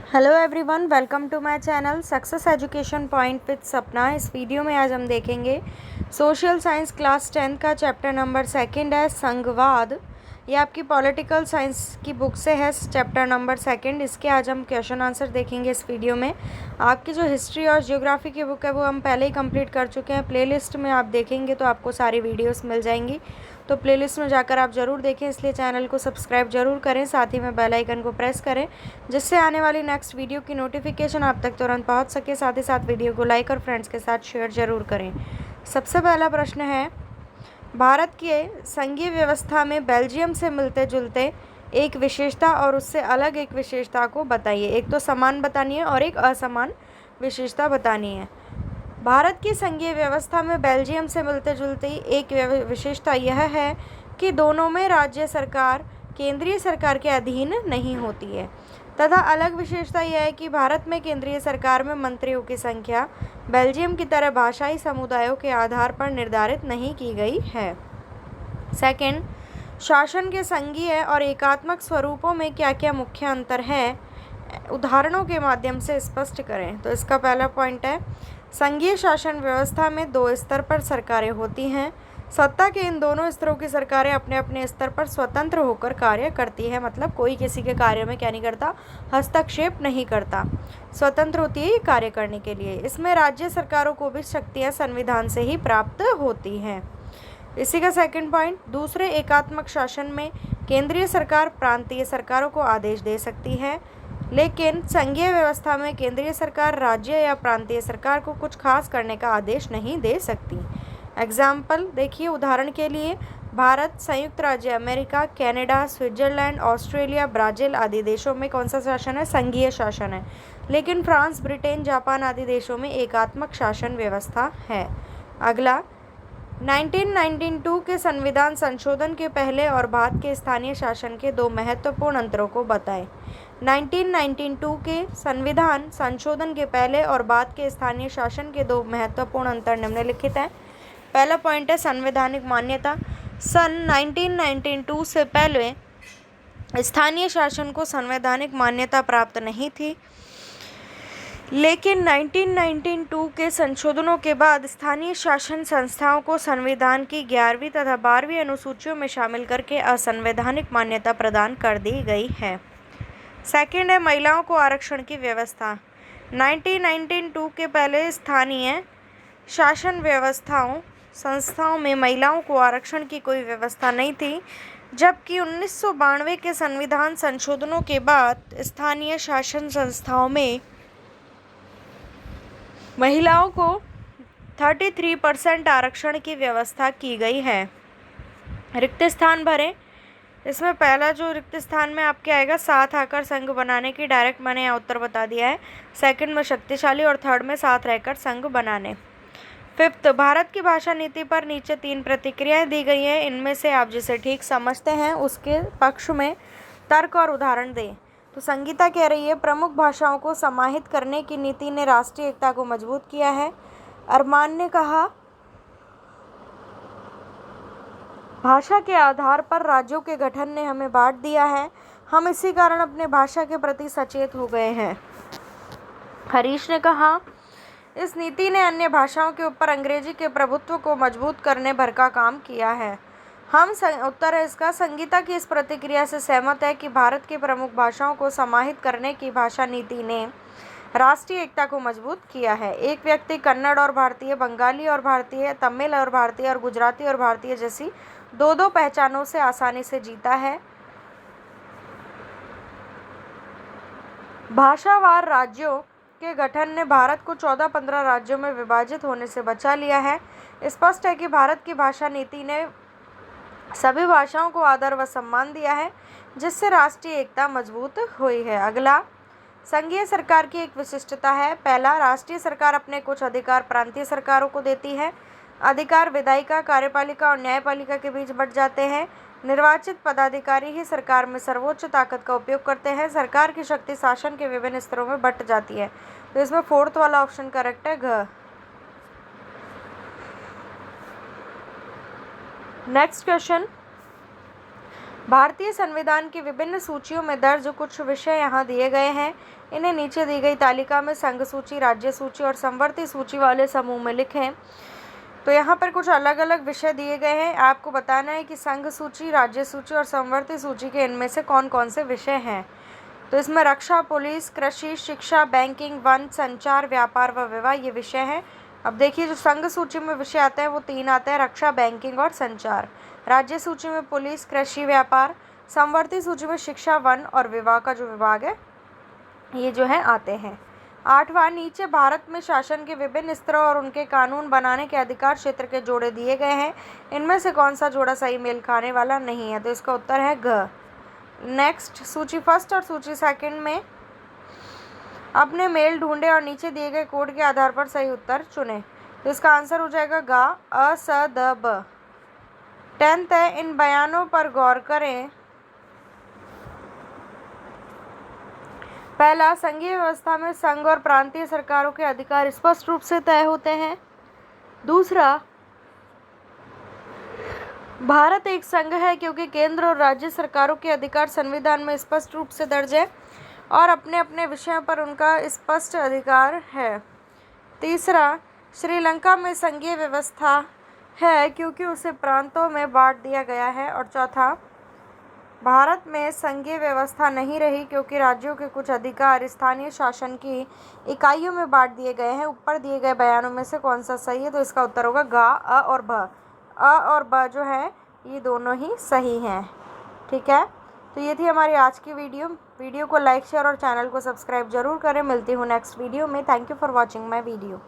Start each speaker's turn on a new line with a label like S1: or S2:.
S1: Hello everyone, welcome to my channel success education point with Sapna. इस video में आज हम देखेंगे सोशल साइंस क्लास 10 का चैप्टर नंबर 2 है संघवाद। ये आपकी पॉलिटिकल साइंस की बुक से है, चैप्टर नंबर 2। इसके आज हम क्वेश्चन आंसर देखेंगे इस वीडियो में। आपकी जो हिस्ट्री और ज्योग्राफी की बुक है वो हम पहले ही कंप्लीट कर चुके हैं। प्लेलिस्ट में आप देखेंगे तो आपको सारी वीडियोस मिल जाएंगी, तो प्लेलिस्ट में जाकर आप ज़रूर देखें। इसलिए चैनल को सब्सक्राइब जरूर करें, साथ ही में बेल आइकन को प्रेस करें जिससे आने वाली नेक्स्ट वीडियो की नोटिफिकेशन आप तक तुरंत पहुंच सके। साथ ही साथ वीडियो को लाइक और फ्रेंड्स के साथ शेयर जरूर करें। सबसे पहला प्रश्न है, भारत के संघीय व्यवस्था में बेल्जियम से मिलते जुलते एक विशेषता और उससे अलग एक विशेषता को बताइए। एक तो समान बतानी है और एक असमान विशेषता बतानी है। भारत की संघीय व्यवस्था में बेल्जियम से मिलते जुलती एक विशेषता यह है कि दोनों में राज्य सरकार केंद्रीय सरकार के अधीन नहीं होती है, तथा अलग विशेषता यह है कि भारत में केंद्रीय सरकार में मंत्रियों की संख्या बेल्जियम की तरह भाषाई समुदायों के आधार पर निर्धारित नहीं की गई है। सेकंड, शासन के संघीय और एकात्मक स्वरूपों में क्या क्या मुख्य अंतर है, उदाहरणों के माध्यम से स्पष्ट करें। तो इसका पहला पॉइंट है, संघीय शासन व्यवस्था में 2 स्तर पर सरकारें होती हैं। सत्ता के इन दोनों स्तरों की सरकारें अपने अपने स्तर पर स्वतंत्र होकर कार्य करती है, मतलब कोई किसी के कार्य में क्या नहीं करता, हस्तक्षेप नहीं करता, स्वतंत्र होती है ये कार्य करने के लिए। इसमें राज्य सरकारों को भी शक्तियां संविधान से ही प्राप्त होती हैं। इसी का सेकंड पॉइंट, दूसरे एकात्मक शासन में केंद्रीय सरकार प्रांतीय सरकारों को आदेश दे सकती है, लेकिन संघीय व्यवस्था में केंद्रीय सरकार राज्य या प्रांतीय सरकार को कुछ खास करने का आदेश नहीं दे सकती। एग्जाम्पल देखिए, उदाहरण के लिए भारत, संयुक्त राज्य America, Canada, Switzerland, Australia, Brazil आदि देशों में कौन सा शासन है, संघीय शासन है। लेकिन फ्रांस, ब्रिटेन, जापान आदि देशों में एकात्मक शासन व्यवस्था है। अगला, 1992 के संविधान संशोधन के पहले और बाद के स्थानीय शासन के 2 महत्वपूर्ण अंतरों को बताएं। 1992 के संविधान संशोधन के पहले और बाद के स्थानीय शासन के 2 महत्वपूर्ण अंतर निम्नलिखित हैं। पहला पॉइंट है संवैधानिक मान्यता। सन 1992 से पहले स्थानीय शासन को संवैधानिक मान्यता प्राप्त नहीं थी, लेकिन 1992 के संशोधनों के बाद स्थानीय शासन संस्थाओं को संविधान की 11वीं तथा 12वीं अनुसूचियों में शामिल करके असंवैधानिक मान्यता प्रदान कर दी गई है। सेकंड है महिलाओं को आरक्षण की व्यवस्था। 1992 के पहले स्थानीय शासन व्यवस्थाओं संस्थाओं में महिलाओं को आरक्षण की कोई व्यवस्था नहीं थी, जबकि 1992 के संविधान संशोधनों के बाद स्थानीय शासन संस्थाओं में महिलाओं को 33% आरक्षण की व्यवस्था की गई है। रिक्त स्थान भरें। इसमें पहला जो रिक्त स्थान में आपके आएगा, 7 आकर संघ बनाने की, डायरेक्ट मैंने यहाँ उत्तर बता दिया है। सेकंड में शक्तिशाली और थर्ड में 7 रहकर संघ बनाने। फिफ्थ, भारत की भाषा नीति पर नीचे 3 प्रतिक्रियाएं दी गई हैं। इनमें से आप जिसे ठीक समझते हैं उसके पक्ष में तर्क और उदाहरण दें। तो संगीता कह रही है, प्रमुख भाषाओं को समाहित करने की नीति ने राष्ट्रीय एकता को मजबूत किया है। अरमान ने कहा, भाषा के आधार पर राज्यों के गठन ने हमें बांट दिया है, हम इसी कारण अपने भाषा के प्रति सचेत हो गए हैं। हरीश ने कहा, इस नीति ने अन्य भाषाओं के ऊपर अंग्रेजी के प्रभुत्व को मजबूत करने भर का काम किया है। उत्तर है इसका, संगीता की इस प्रतिक्रिया से सहमत है कि भारत की प्रमुख भाषाओं को समाहित करने की भाषा नीति ने राष्ट्रीय एकता को मजबूत किया है। एक व्यक्ति कन्नड़ और भारतीय, बंगाली और भारतीय, तमिल और भारतीय और गुजराती और भारतीय जैसी 2-2 पहचानों से आसानी से जीता है। भाषावार राज्यों के गठन ने भारत को 14-15 राज्यों में विभाजित होने से बचा लिया है। स्पष्ट है कि भारत की भाषा नीति ने सभी भाषाओं को आदर व सम्मान दिया है, जिससे राष्ट्रीय एकता मजबूत हुई है। अगला, संघीय सरकार की एक विशिष्टता है। पहला, राष्ट्रीय सरकार अपने कुछ अधिकार प्रांतीय सरकारों को देती है। अधिकार विधायिका, कार्यपालिका और न्यायपालिका के बीच बंट जाते हैं। निर्वाचित पदाधिकारी ही सरकार में सर्वोच्च ताकत का उपयोग करते हैं। सरकार की शक्ति शासन के विभिन्न स्तरों में बंट जाती है। तो इसमें फोर्थ वाला ऑप्शन करेक्ट है, घ। नेक्स्ट क्वेश्चन, भारतीय संविधान की विभिन्न सूचियों में दर्ज कुछ विषय यहाँ दिए गए हैं। इन्हें नीचे दी गई तालिका में संघ सूची, राज्य सूची और समवर्ती सूची वाले समूह में लिखें। तो यहाँ पर कुछ अलग अलग विषय दिए गए हैं। आपको बताना है कि संघ सूची, राज्य सूची और समवर्ती सूची के इनमें से कौन कौन से विषय हैं। तो इसमें रक्षा, पुलिस, कृषि, शिक्षा, बैंकिंग, वन, संचार, व्यापार व विवाह ये विषय हैं। अब देखिए, जो संघ सूची में विषय आते हैं वो 3 आते हैं, रक्षा, बैंकिंग और संचार। राज्य सूची में पुलिस, कृषि, व्यापार। समवर्ती सूची में शिक्षा, वन और विवाह का जो विभाग है ये जो है आते हैं। 8वां, नीचे भारत में शासन के विभिन्न स्तरों और उनके कानून बनाने के अधिकार क्षेत्र के जोड़े दिए गए हैं। इनमें से कौन सा जोड़ा सही मेल खाने वाला नहीं है। तो इसका उत्तर है घ। नेक्स्ट, सूची फर्स्ट और सूची सेकंड में अपने मेल ढूंढे और नीचे दिए गए कोड के आधार पर सही उत्तर चुने। तो इसका आंसर हो जाएगा गा, अ, स, द, ब। 10th है, इन बयानों पर गौर करें। पहला, संघीय व्यवस्था में संघ और प्रांतीय सरकारों के अधिकार स्पष्ट रूप से तय होते हैं। दूसरा, भारत एक संघ है क्योंकि केंद्र और राज्य सरकारों के अधिकार संविधान में स्पष्ट रूप से दर्ज है और अपने अपने विषयों पर उनका स्पष्ट अधिकार है। तीसरा, श्रीलंका में संघीय व्यवस्था है क्योंकि उसे प्रांतों में बांट दिया गया है। और चौथा, भारत में संघीय व्यवस्था नहीं रही क्योंकि राज्यों के कुछ अधिकार स्थानीय शासन की इकाइयों में बांट दिए गए हैं। ऊपर दिए गए बयानों में से कौन सा सही है। तो इसका उत्तर होगा गा, अ और ब। अ और ब जो है ये दोनों ही सही हैं। ठीक है, तो ये थी हमारी आज की वीडियो को लाइक, शेयर और चैनल को सब्सक्राइब जरूर करें। मिलती हूँ नेक्स्ट वीडियो में। Thank you for watching my video.